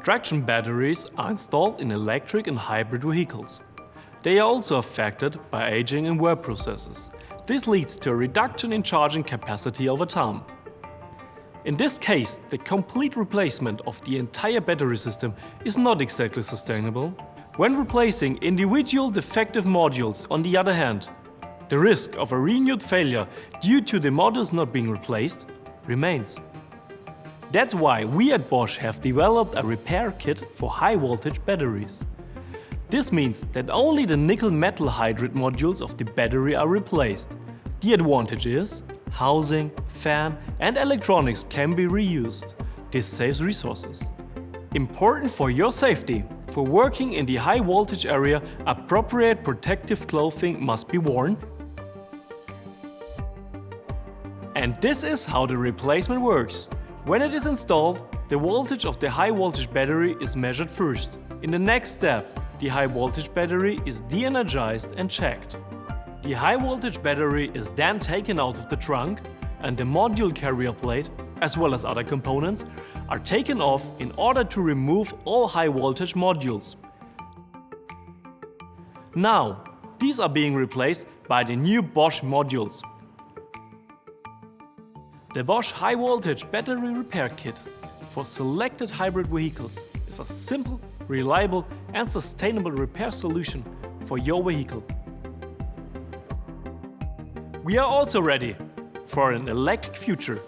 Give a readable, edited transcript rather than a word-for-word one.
Traction batteries are installed in electric and hybrid vehicles. They are also affected by aging and wear processes. This leads to a reduction in charging capacity over time. In this case, the complete replacement of the entire battery system is not exactly sustainable. When replacing individual defective modules, on the other hand, the risk of a renewed failure due to the modules not being replaced remains. That's why we at Bosch have developed a repair kit for high-voltage batteries. This means that only the nickel-metal hydride modules of the battery are replaced. The advantage is, housing, fan and electronics can be reused. This saves resources. Important for your safety, for working in the high-voltage area, appropriate protective clothing must be worn. And this is how the replacement works. When it is installed, the voltage of the high-voltage battery is measured first. In the next step, the high-voltage battery is de-energized and checked. The high-voltage battery is then taken out of the trunk and the module carrier plate, as well as other components, are taken off in order to remove all high-voltage modules. Now, these are being replaced by the new Bosch modules. The Bosch High Voltage Battery Repair Kit for selected hybrid vehicles is a simple, reliable and sustainable repair solution for your vehicle. We are also ready for an electric future